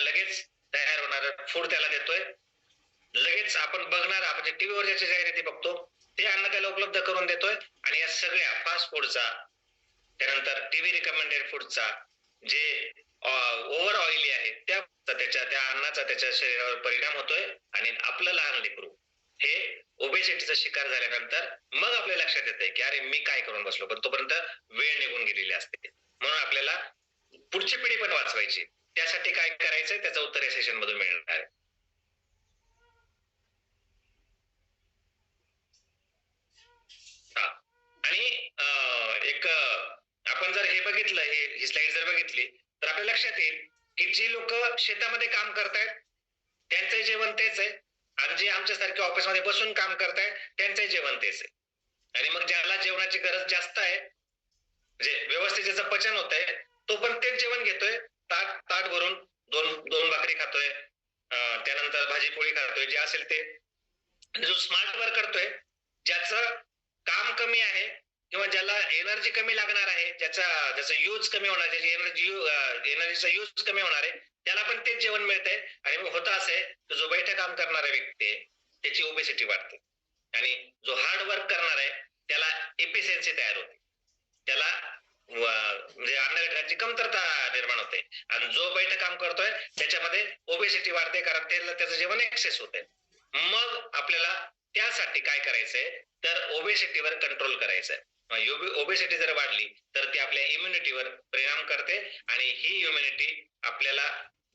लगेच तयार होणार फूड त्याला देतोय. लगेच आपण बघणार, आपण टीव्हीवर ज्याच्या जाहिराती बघतो ते अन्न त्याला उपलब्ध करून देतोय. आणि या सगळ्या फास्ट फूडचा, त्यानंतर टीव्ही रिकमेंडेड फूडचा, जे ओव्हर ऑइली आहे त्या अन्नाचा त्याच्या शरीरावर परिणाम होतोय. आणि आपलं लहान लेकरू हे ओबेसिटीचा शिकार झाल्यानंतर मग आपल्या लक्षात येतंय की अरे मी काय करून बसलो, पण तोपर्यंत वेळ निघून गेलेली असते. म्हणून आपल्याला पुढची पिढी पण वाचवायची. त्यासाठी काय करायचंय त्याचं उत्तर या सेशन मधून मिळणार आहे. आणि एक आपण जर हे बघितलं, ही स्लाइड जर बघितली तर आपल्या लक्षात येईल की जी लोक शेतामध्ये काम करतायत त्यांचंही जेवण तेच आहे, आणि जे आमच्यासारखे ऑफिसमध्ये बसून काम करतायत त्यांचंही जेवण तेच आहे. आणि मग ज्याला जेवणाची गरज जास्त आहे, म्हणजे व्यवस्थित ज्याचं पचन होत आहे, तो पण तेच जेवण घेतोय, ताट भरून दोन भाकरी खातोय, त्यानंतर भाजी पोळी खातोय, जे असेल ते. जो स्मार्ट वर्क करतोय, ज्याचं काम कमी आहे किंवा ज्याला एनर्जी कमी लागणार आहे, ज्याचा यूज कमी होणार, ज्याची एनर्जीचा यूज कमी होणार आहे, त्याला पण तेच जेवण मिळतंय. आणि मग होतं असं आहे, जो बैठक काम करणारा व्यक्ती आहे त्याची ओबेसिटी वाढते. आणि जो हार्ड वर्क करणार आहे त्याला एफिशियन्सी तयार होते, त्याला म्हणजे अन्नघटकांची कमतरता निर्माण होते. आणि जो बैठक काम करतोय त्याच्यामध्ये ओबेसिटी वाढते, कारण त्याचं जेवण एक्सेस होते. मग आपल्याला त्यासाठी काय करायचंय तर ओबेसिटीवर कंट्रोल करायचंय. ओबेसिटी जर वाढली तर ती आपल्या इम्युनिटीवर परिणाम करते. आणि ही इम्युनिटी आपल्याला,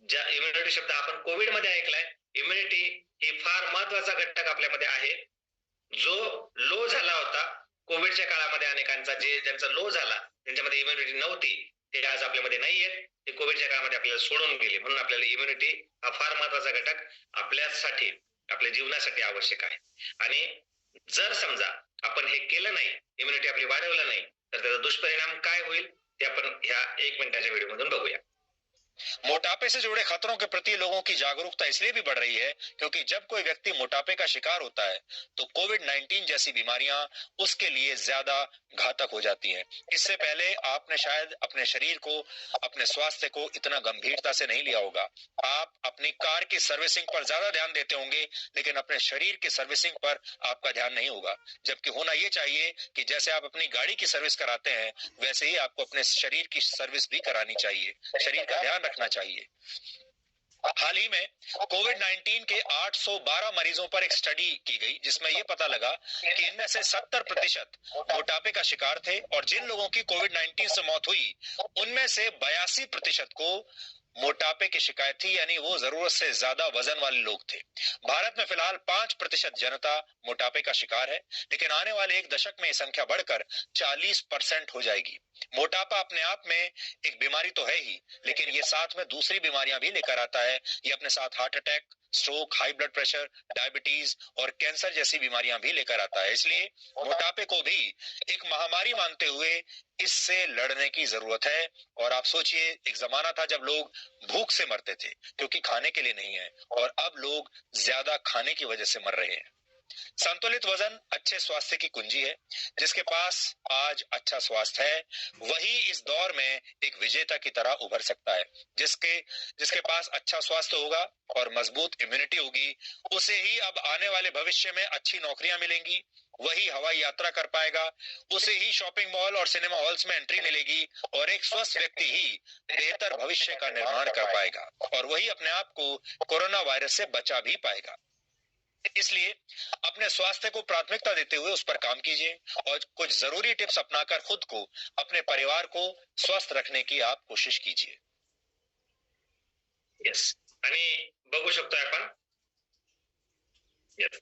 ज्या इम्युनिटी शब्द आपण कोविड मध्ये ऐकलाय, इम्युनिटी ही फार महत्वाचा घटक आपल्यामध्ये आहे. जो लो झाला होता कोविडच्या काळामध्ये, अनेकांचा ज्यांचा लो झाला, त्यांच्यामध्ये इम्युनिटी नव्हती, ते आज आपल्यामध्ये नाहीयेत, ते कोविडच्या काळामध्ये आपल्याला सोडून गेले. म्हणून आपल्याला इम्युनिटी हा फार महत्वाचा घटक आपल्यासाठी, आपल्या जीवनासाठी आवश्यक आहे. आणि जर समजा आपण हे केलं नाही, इम्युनिटी आपली वाढवलं नाही, तर त्याचा दुष्परिणाम काय होईल ते आपण ह्या 1 मिनिटाच्या व्हिडिओ मधून बघूया. मोटापे से जुड़े खतरों के प्रति लोगों की जागरूकता इसलिए भी बढ़ रही है क्योंकि जब कोई व्यक्ति मोटापे का शिकार होता है तो कोविड-19 जैसी बीमारियां उसके लिए ज्यादा घातक हो जाती हैं। इससे पहले आपने शायद अपने शरीर को, अपने स्वास्थ्य को इतना गंभीरता से नहीं लिया होगा। आप अपनी कार की सर्विसिंग पर ज्यादा ध्यान देते होंगे, लेकिन अपने शरीर की सर्विसिंग पर आपका ध्यान नहीं होगा। जबकि होना ये चाहिए कि जैसे आप अपनी गाड़ी की सर्विस कराते हैं, वैसे ही आपको अपने शरीर की सर्विस भी करानी चाहिए, शरीर का ध्यान रखना चाहिए। हाल ही में कोविड-19 के 812 मरीजों पर एक स्टडी की गई जिसमें यह पता लगा कि इनमें से 70% मोटापे का शिकार थे, और जिन लोगों की कोविड-19 से मौत हुई उनमें से 82% को मोटापे की शिकायत थी, यानी वो जरूरत से ज्यादा वजन वाले लोग थे। भारत में फिलहाल 5% जनता मोटापे का शिकार है, लेकिन आने वाले 1 दशक में ये संख्या बढ़कर 40% हो जाएगी। मोटापा अपने आप में एक बीमारी तो है ही, लेकिन ये साथ में दूसरी बीमारियां भी लेकर आता है। ये अपने साथ हार्ट अटैक, स्ट्रोक, हाई ब्लड प्रेशर, डायबिटीज और कैंसर जैसी बीमारियां भी लेकर आता है। इसलिए मोटापे को भी एक महामारी मानते हुए इससे लड़ने की जरूरत है। और आप सोचिए, एक जमाना था जब लोग भूख से मरते थे क्योंकि खाने के लिए नहीं है, और अब लोग ज्यादा खाने की वजह से मर रहे हैं। संतुलित वजन अच्छे स्वास्थ्य की कुंजी है। जिसके पास आज अच्छा स्वास्थ्य है वही इस दौर में एक विजेता की तरह उभर सकता है। जिसके पास अच्छा स्वास्थ्य होगा और मजबूत इम्यूनिटी होगी, उसे ही अब आने वाले भविष्य में अच्छी नौकरियां मिलेंगी, वही हवाई यात्रा कर पाएगा, उसे ही शॉपिंग मॉल और सिनेमा हॉल्स में एंट्री मिलेगी और एक स्वस्थ व्यक्ति ही बेहतर भविष्य का निर्माण कर पाएगा और वही अपने आप को कोरोना वायरस से बचा भी पाएगा। इसलिए अपने स्वास्थ्य को प्राथमिकता देते हुए उस पर काम कीजिए और कुछ जरूरी टिप्स अपनाकर खुद को, अपने परिवार को स्वस्थ रखने की आप कोशिश कीजिए। येस, आणि बघू शकतोय आपण, येस,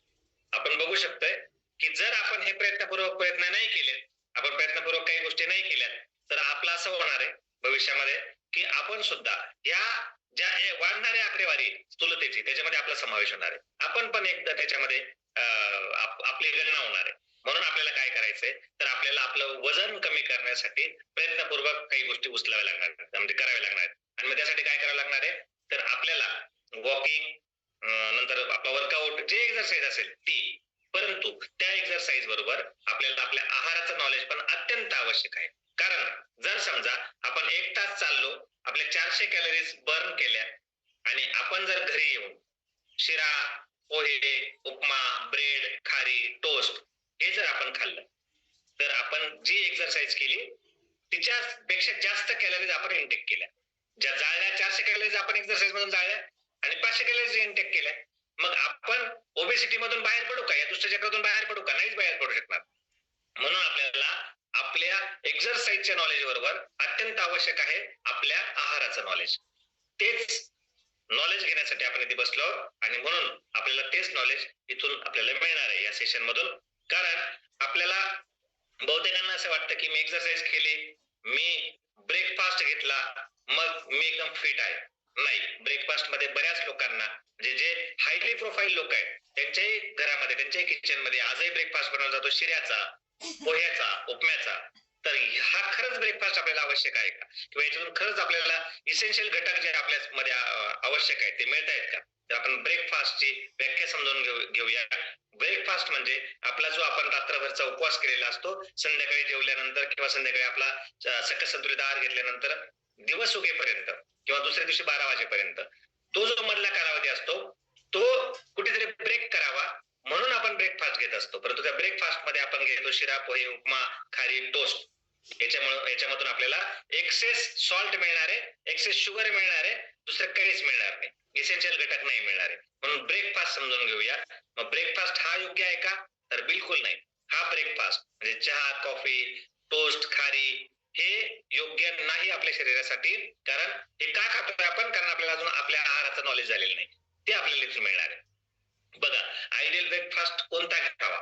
आपण बघू शकतोय की जर आपण हे प्रयत्नपूर्वक प्रयत्न नाही केले, आपण प्रयत्नपूर्वक काही गोष्टी नाही केल्या, तर आपलं असं होणार आहे भविष्यामध्ये की आपण सुद्धा या ज्या वाढणाऱ्या आकडेवारी स्थूलतेची त्याच्यामध्ये आपला समावेश होणार आहे, आपण पण एकदा त्याच्यामध्ये आपली गणना होणार आहे. म्हणून आपल्याला काय करायचंय, तर आपल्याला आपलं वजन कमी करण्यासाठी प्रयत्नपूर्वक काही गोष्टी उचलाव्या लागणार आहेत, म्हणजे कराव्या लागणार आहेत. आणि मग त्यासाठी काय करावं लागणार आहे, तर आपल्याला वॉकिंग, नंतर आपला वर्कआउट, जे एक्सरसाइज असेल ती, परंतु त्या एक्सरसाइज बरोबर आपल्याला आपल्या आहाराचं नॉलेज पण अत्यंत आवश्यक आहे. कारण जर समजा आपण 1 तास चाललो, आपल्या 400 कॅलरीज बर्न केल्या आणि आपण जर घरी येऊन शिरा, पोहे, उपमा, ब्रेड, खारी, टोस्ट हे जर आपण खाल्लं, तर आपण जी एक्सरसाइज केली तिच्यापेक्षा जास्त कॅलरीज आपण इंटेक केल्या. ज्या जाळल्या 400 कॅलरीज आपण एक्सरसाइज मधून जाळल्या आणि 500 कॅलरीज इंटेक केल्या. मग आपण ओबेसिटी मधून बाहेर पडू का, या दुसऱ्या चक्रातून बाहेर पडू का? नाहीच बाहेर पडू शकणार. म्हणून आपल्याला आपल्या एक्सरसाइजच्या नॉलेज बरोबर अत्यंत आवश्यक आहे आपल्या आहाराचं नॉलेज. तेच नॉलेज घेण्यासाठी आपण इथे बसलो आणि म्हणून आपल्याला तेच नॉलेज इथून आपल्याला मिळणार आहे या सेशन मधून. कारण आपल्याला बहुतेकांना असं वाटतं की मी एक्सरसाइज केली, मी ब्रेकफास्ट घेतला, मग मी एकदम फिट आहे. नाही, ब्रेकफास्ट मध्ये बऱ्याच लोकांना, जे हायली प्रोफाईल लोक आहेत, त्यांच्याही घरामध्ये, त्यांच्याही किचन मध्ये आजही ब्रेकफास्ट बनवला जातो शिऱ्याचा, पोह्याचा, उपम्याचा. तर हा खरंच ब्रेकफास्ट आपल्याला आवश्यक आहे का, किंवा याच्यातून खरंच आपल्याला इसेन्शियल घटक जे आपल्या मध्ये आवश्यक आहेत ते मिळत आहेत का? तर आपण ब्रेकफास्टची व्याख्या समजून घेऊया. ब्रेकफास्ट म्हणजे आपला जो आपण रात्रभरचा उपवास केलेला असतो, संध्याकाळी जेवल्यानंतर किंवा संध्याकाळी आपला सकस संतुलित आहार घेतल्यानंतर दिवस उगेपर्यंत किंवा दुसऱ्या दिवशी 12 वाजेपर्यंत तो जो मधला कालावधी असतो तो कुठेतरी ब्रेक करावा म्हणून आपण ब्रेकफास्ट घेत असतो. परंतु त्या ब्रेकफास्ट मध्ये आपण घेतो शिरा, पोहे, उपमा, खारी, टोस्ट. याच्यामधून आपल्याला एक्सेस सॉल्ट मिळणार आहे, एक्सेस शुगर मिळणार आहे, दुसरं काहीच मिळणार नाही, इसेन्शियल घटक नाही मिळणार आहे. म्हणून ब्रेकफास्ट समजून घेऊया. मग ब्रेकफास्ट हा योग्य आहे का, तर बिलकुल नाही. हा ब्रेकफास्ट म्हणजे चहा, कॉफी, टोस्ट, खारी हे योग्य नाही आपल्या शरीरासाठी. कारण हे का खातोय आपण, कारण आपल्याला अजून आपल्या आहाराचं नॉलेज झालेलं नाही, ते आपल्याला इथून मिळणार आहे. बघा, आयडियल ब्रेकफास्ट कोणता घ्यावा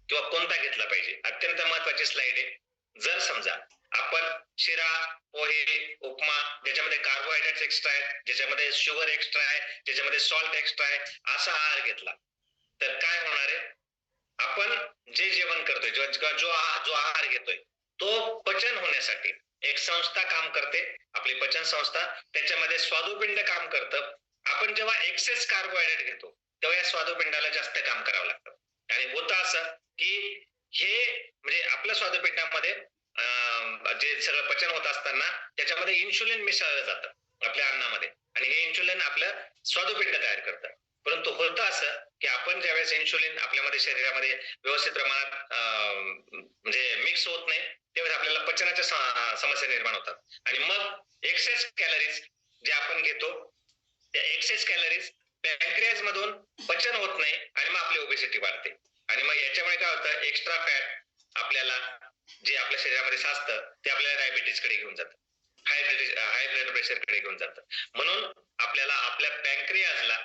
किंवा कोणता घेतला पाहिजे, अत्यंत महत्वाची स्लाइड आहे. जर समजा आपण शिरा, पोहे, उपमा ज्याच्यामध्ये कार्बोहायड्रेट्स एक्स्ट्रा आहेत, ज्याच्यामध्ये शुगर एक्स्ट्रा आहे, ज्याच्यामध्ये सॉल्ट एक्स्ट्रा आहे, असा आहार घेतला तर काय होणार आहे, आपण जे जेवण करतोय किंवा जो आहार घेतोय तो पचन होण्यासाठी एक संस्था काम करते, आपली पचन संस्था. त्याच्यामध्ये स्वादुपिंड काम करतं. आपण जेव्हा एक्सेस कार्बोहायड्रेट घेतो तेव्हा या स्वादुपिंडाला जास्त काम करावं लागतं. आणि होतं असं की हे म्हणजे आपल्या स्वादुपिंडामध्ये जे सगळं पचन होत असताना त्याच्यामध्ये इन्शुलिन मिसळलं जातं आपल्या अन्नामध्ये आणि हे इन्शुलिन आपलं स्वादुपिंड तयार करतं. परंतु होतं असं की आपण ज्यावेळेस इन्शुलिन आपल्यामध्ये शरीरामध्ये व्यवस्थित प्रमाणात म्हणजे मिक्स होत नाही त्यावेळेस आपल्याला पचनाच्या समस्या निर्माण होतात आणि मग एक्सेस कॅलरीज जे आपण घेतो त्या एक्सेस कॅलरीज पॅनक्रियाज मधून पचन होत नाही आणि मग आपली ओबेसिटी वाढते. आणि मग याच्यामुळे काय होतं, एक्स्ट्रा फॅट आपल्याला जे आपल्या शरीरामध्ये साचतं ते आपल्याला डायबिटीज कडे घेऊन जातं, हाय ब्लड प्रेशर कडे घेऊन जातं. म्हणून आपल्याला आपल्या पॅनक्रियाजला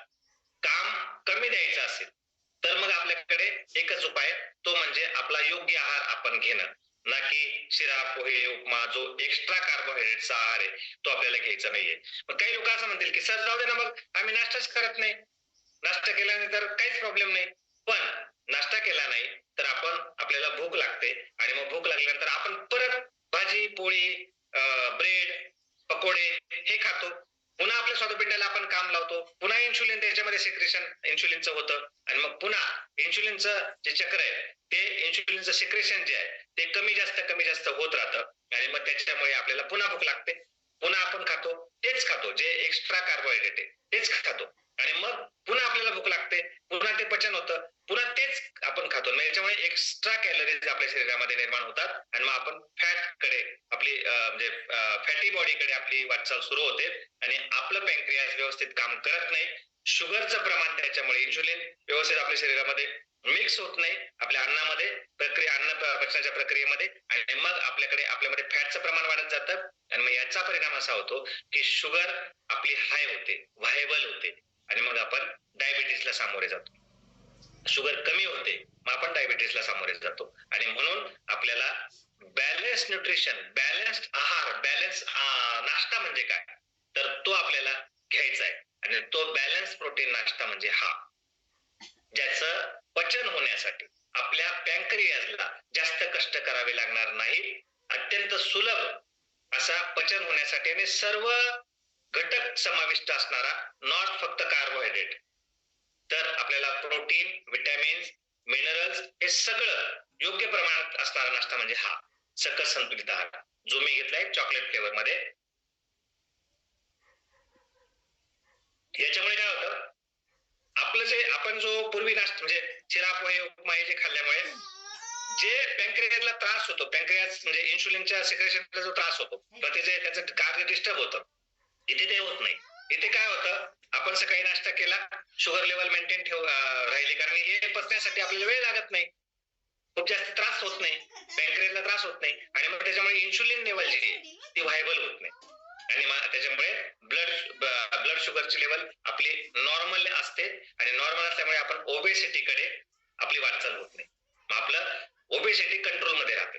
काम कमी द्यायचं असेल तर मग आपल्याकडे एकच उपाय, तो म्हणजे आपला योग्य आहार आपण घेणं, ना की शिरा, पोहे, उपमा जो एक्स्ट्रा कार्बोहायड्रेटचा आहार आहे तो आपल्याला घ्यायचा नाहीये. मग काही लोक असं म्हणतील की सर जाऊ दे ना, मग आम्ही नाश्ताच करत नाही, नाश्ता केल्यानंतर काहीच प्रॉब्लेम नाही. पण नाश्ता केला नाही तर आपण आपल्याला भूक लागते आणि मग भूक लागल्यानंतर आपण परत भाजी, पोळी, ब्रेड, पकोडे हे खातो. पुन्हा आपल्या स्वादुपिंडाला आपण काम लावतो, पुन्हा इन्शुलिन त्याच्यामध्ये सिक्रेशन इन्शुलिनचं होतं आणि मग पुन्हा इन्शुलिनचं जे चक्र आहे ते इन्शुलिनचं सिक्रेशन जे आहे ते कमी जास्त होत राहतं आणि मग त्याच्यामुळे आपल्याला पुन्हा भूक लागते, पुन्हा आपण खातो, तेच खातो जे एक्स्ट्रा कार्बोहायड्रेट आहे तेच खातो आणि मग पुन्हा आपल्याला भूक लागते, पुन्हा ते पचन होतं, पुन्हा तेच आपण खातो. याच्यामुळे एक एक्स्ट्रा कॅलरीज आपल्या शरीरामध्ये निर्माण होतात आणि मग आपण फॅटकडे आपली म्हणजे फॅटी बॉडीकडे आपली वाटचाल सुरू होते आणि आपलं पॅन्क्रियास व्यवस्थित काम करत नाही. शुगरचं प्रमाण त्याच्यामुळे इन्शुलिन व्यवस्थित आपल्या शरीरामध्ये मिक्स होत नाही आपल्या अन्नामध्ये अन्न पचनाच्या प्रक्रियेमध्ये आणि मग आपल्यामध्ये फॅटचं प्रमाण वाढत जातं आणि मग याचा परिणाम असा होतो की शुगर आपली हाय होते, व्हायबल होते आणि मग आपण डायबिटीसला सामोरे जातो. शुगर कमी होते मग आपण डायबिटीसला सामोरे जातो आणि म्हणून आपल्याला बॅलन्स न्यूट्रिशन, बॅलन्स्ड आहार, बॅलन्स नाश्ता म्हणजे काय तर तो आपल्याला घ्यायचा आहे आणि तो बॅलन्स प्रोटीन नाश्ता म्हणजे हा, ज्याचं पचन होण्यासाठी आपल्या पॅन्क्रियाजला जास्त कष्ट करावे लागणार नाही, अत्यंत सुलभ असा पचन होण्यासाठी आणि सर्व घटक समाविष्ट असणारा, नॉट फक्त कार्बोहायड्रेट तर आपल्याला प्रोटीन, विटॅमिन्स, मिनरल्स हे सगळं योग्य प्रमाणात असणारा नाश्ता म्हणजे हा सकस संतुलित आहार जो मी घेतलाय चॉकलेट फ्लेवर मध्ये. याच्यामुळे काय होतं आपलं जे आपण जो पूर्वी नाश्ता म्हणजे चिरा पोहे उपमा हे जे खाल्ल्यामुळे जे पॅन्क्रियाजला त्रास होतो, पॅन्क्रियाज म्हणजे इन्शुलिनच्या सिक्रेशनला जो त्रास होतो त्याचं कार्य डिस्टर्ब होतं, इथे ते होत नाही. इथे काय होतं आपण सकाळी नाश्ता केला, शुगर लेवल मेंटेन राहिली कारण हे पचण्यासाठी आपल्याला वेळ लागत नाही, खूप जास्त त्रास होत नाही, पॅन्क्रियाजला त्रास होत नाही आणि मग त्याच्यामुळे इन्शुलिन लेवल जी आहे ती व्हायबल होत नाही आणि मग त्याच्यामुळे ब्लड शुगरची लेवल आपली नॉर्मल असते आणि नॉर्मल असल्यामुळे आपण ओबेसिटीकडे आपली वाटचाल होत नाही. मग आपलं ओबेसिटी कंट्रोलमध्ये राहते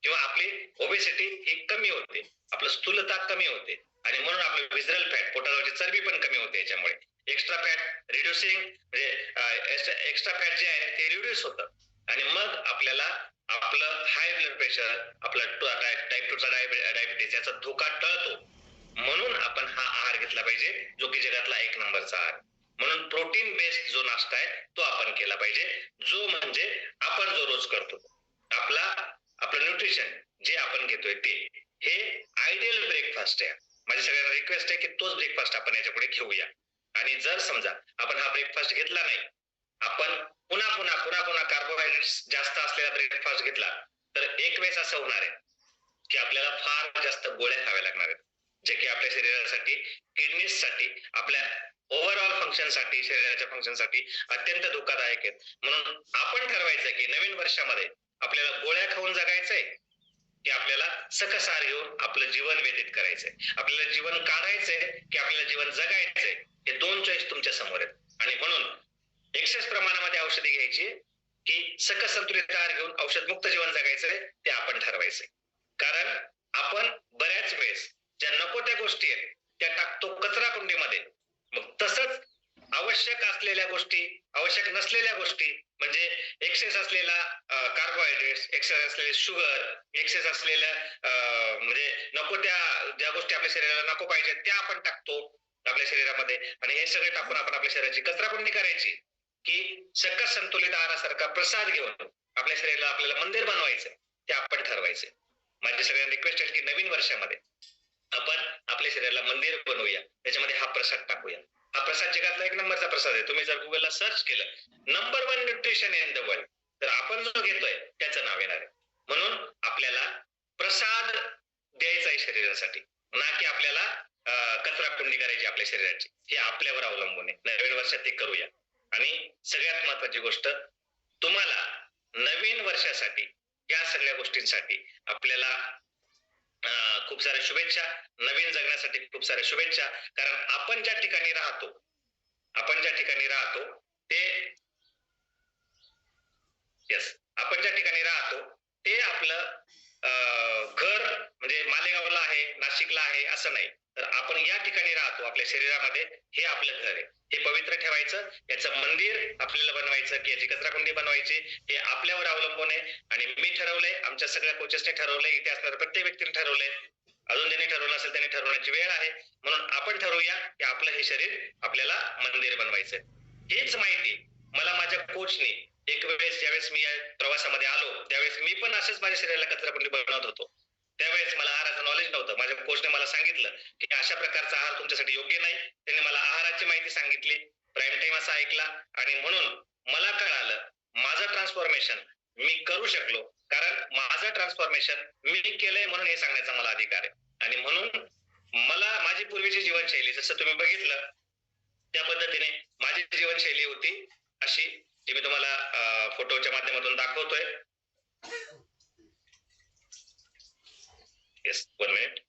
किंवा आपली ओबेसिटी ही कमी होते, आपलं स्थूलता कमी होते आणि म्हणून आपलं विजरल फॅट, पोटावरची चरबी पण कमी होते. याच्यामुळे एक्स्ट्रा फॅट रिड्युसिंग म्हणजे एक्स्ट्रा फॅट जे आहे ते रिड्यूस होतं आणि मग आपल्याला आपलं हाय ब्लड प्रेशर, आपला टाईप 2चा डायबिटीस याचा धोका टळतो. म्हणून आपण हा आहार घेतला पाहिजे जो की जगातला 1 नंबरचा आहार. म्हणून प्रोटीन बेस्ड जो नाश्ता आहे तो आपण केला पाहिजे, जो म्हणजे आपण जो रोज करतो आपलं न्यूट्रिशन जे आपण घेतोय ते हे आयडियल ब्रेकफास्ट आहे. माझी सगळ्यांना रिक्वेस्ट आहे की तोच ब्रेकफास्ट आपण याच्या पुढे घेऊया आणि जर समजा आपण हा ब्रेकफास्ट घेतला नाही, आपण पुन्हा कार्बोहायड्रेट्स जास्त असलेला ब्रेकफास्ट घेतला तर एक वेळेस असं होणार आहे की आपल्याला फार जास्त गोळ्या खाव्या लागणार आहेत, जे की आपल्या शरीरासाठी, किडनीसाठी, आपल्या ओव्हरऑल फंक्शनसाठी, शरीराच्या फंक्शनसाठी अत्यंत धोकादायक आहेत. म्हणून आपण ठरवायचं की नवीन वर्षामध्ये आपल्याला गोळ्या खाऊन जगायचंय की आपल्याला सकस आहार घेऊन आपलं जीवन व्यतीत करायचंय, आपल्याला जीवन काढायचंय की आपल्याला जीवन जगायचंय. हे 2 चॉईस तुमच्या समोर आहेत आणि म्हणून एक्सेस प्रमाणामध्ये औषधी घ्यायची की सकस संतुलित आहार घेऊन औषध मुक्त जीवन जगायचंय ते आपण ठरवायचंय. कारण आपण बऱ्याच वेळेस ज्या नको त्या गोष्टी आहेत त्या टाकतो कचरा कुंडीमध्ये. मग तसंच आवश्यक असलेल्या गोष्टी, आवश्यक नसलेल्या गोष्टी म्हणजे एक्सेस असलेला कार्बोहायड्रेट्स, एक्सेस असलेले शुगर, एक्सेस असलेल्या म्हणजे नको त्या ज्या गोष्टी आपल्या शरीराला नको पाहिजे त्या आपण टाकतो आपल्या शरीरामध्ये आणि हे सगळे टाकून आपण आपल्या शरीराची कचरा कुंडी करायची की सकस संतुलित आहारासारखा प्रसाद घेऊन आपल्या शरीराला आपल्याला मंदिर बनवायचं ते आपण ठरवायचं. माझी सगळ्यांना रिक्वेस्ट आहे की नवीन वर्षामध्ये आपण आपल्या शरीराला मंदिर बनवूया, त्याच्यामध्ये हा प्रसाद टाकूया. हा प्रसाद जगातला 1 नंबरचा प्रसाद आहे. तुम्ही जर गुगलला सर्च केलं number 1 nutrition in the world तर आपण जो घेतोय त्याचं नाव येणार आहे. म्हणून आपल्याला प्रसाद द्यायचा आहे शरीरासाठी, ना की आपल्याला कचरा कुंडी करायची आपल्या शरीराची. हे आपल्यावर अवलंबून आहे. नवीन वर्षात ते करूया. आणि सगळ्यात महत्वाची गोष्ट, तुम्हाला नवीन वर्षासाठी या सगळ्या गोष्टींसाठी आपल्याला खूप साऱ्या शुभेच्छा, नवीन जगण्यासाठी खूप साऱ्या शुभेच्छा. कारण आपण ज्या ठिकाणी राहतो ते आपण ज्या ठिकाणी राहतो ते आपलं घर म्हणजे मालेगावला आहे, नाशिकला आहे असं नाही, तर आपण या ठिकाणी राहतो आपल्या शरीरामध्ये, हे आपलं घर आहे. हे पवित्र ठेवायचं, याचं मंदिर आपल्याला बनवायचं की याची कचराकुंडी बनवायची हे आपल्यावर अवलंबून आहे. आणि मी ठरवलंय, आमच्या सगळ्या कोचेसने ठरवलंय, इथे असणाऱ्या प्रत्येक व्यक्तीने ठरवलंय, अजून ज्यांनी ठरवलं असेल त्यांनी ठरवण्याची वेळ आहे. म्हणून आपण ठरवूया की आपलं हे शरीर आपल्याला मंदिर बनवायचंय. हीच माहिती मला माझ्या कोचने एक वेळेस ज्यावेळेस मी या प्रवासामध्ये आलो त्यावेळेस मी पण असंच माझ्या शरीराला कचराकुंडी बनवत होतो. त्यावेळेस मला आहाराचं नॉलेज नव्हतं. माझ्या कोचने मला सांगितलं की अशा प्रकारचा आहार तुमच्यासाठी योग्य नाही. त्यांनी मला आहाराची माहिती सांगितली, प्राईम टाइम असा ऐकला आणि म्हणून मला कळालं माझं ट्रान्सफॉर्मेशन मी करू शकलो, कारण माझं ट्रान्सफॉर्मेशन मी केलंय म्हणून हे सांगण्याचा मला अधिकार आहे. आणि म्हणून मला माझी पूर्वीची जीवनशैली जसं तुम्ही बघितलं त्या पद्धतीने माझी जीवनशैली होती अशी, ती मी तुम्हाला फोटोच्या माध्यमातून दाखवतोय. Yes, 1 minute.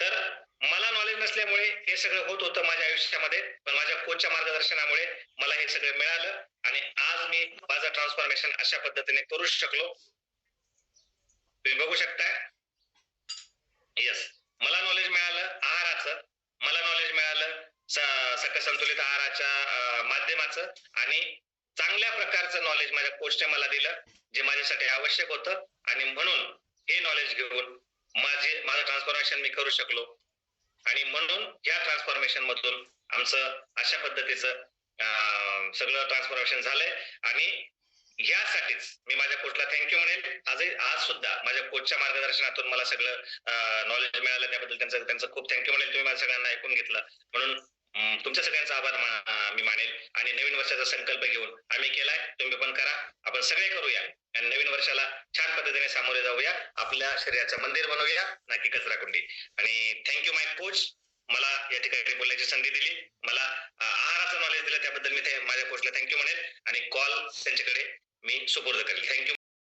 तर मला नॉलेज नसल्यामुळे हे सगळं होत होतं माझ्या आयुष्यामध्ये, पण माझ्या कोचच्या मार्गदर्शनामुळे मला हे सगळं मिळालं आणि आज मी माझं ट्रान्सफॉर्मेशन अशा पद्धतीने करू शकलो. तुम्ही बघू शकताय. येस, मला नॉलेज मिळालं आहाराचं, मला नॉलेज मिळालं सकस संतुलित आहाराच्या माध्यमाचं आणि चांगल्या प्रकारचं नॉलेज माझ्या कोचने मला दिलं जे माझ्यासाठी आवश्यक होतं. आणि म्हणून हे नॉलेज घेऊन माझं ट्रान्सफॉर्मेशन मी करू शकलो. आणि म्हणून या ट्रान्सफॉर्मेशन मधून आमचं अशा पद्धतीचं सगळं ट्रान्सफॉर्मेशन झालंय. आणि यासाठीच मी माझ्या कोचला थँक्यू म्हणेल. आज सुद्धा माझ्या कोचच्या मार्गदर्शनातून मला सगळं नॉलेज मिळालं, त्याबद्दल त्यांचं खूप थँक्यू म्हणेल. तुम्ही माझ्या सगळ्यांना ऐकून घेतलं म्हणून तुमच्या सगळ्यांचा आभार मी मानेल. आणि नवीन वर्षाचा संकल्प घेऊन आम्ही केलाय, तुम्ही पण करा, आपण सगळे करूया आणि नवीन वर्षाला छान पद्धतीने सामोरे जाऊया, आपल्या शरीराचं मंदिर बनवूया ना की कचराकुंडी. आणि थँक्यू माय कोच, मला या ठिकाणी बोलण्याची संधी दिली, मला आहाराचं नॉलेज दिलं, त्याबद्दल मी माझ्या कोचला थँक्यू म्हणेल आणि कॉल त्यांच्याकडे मी सुपूर्द करेल. थँक्यू.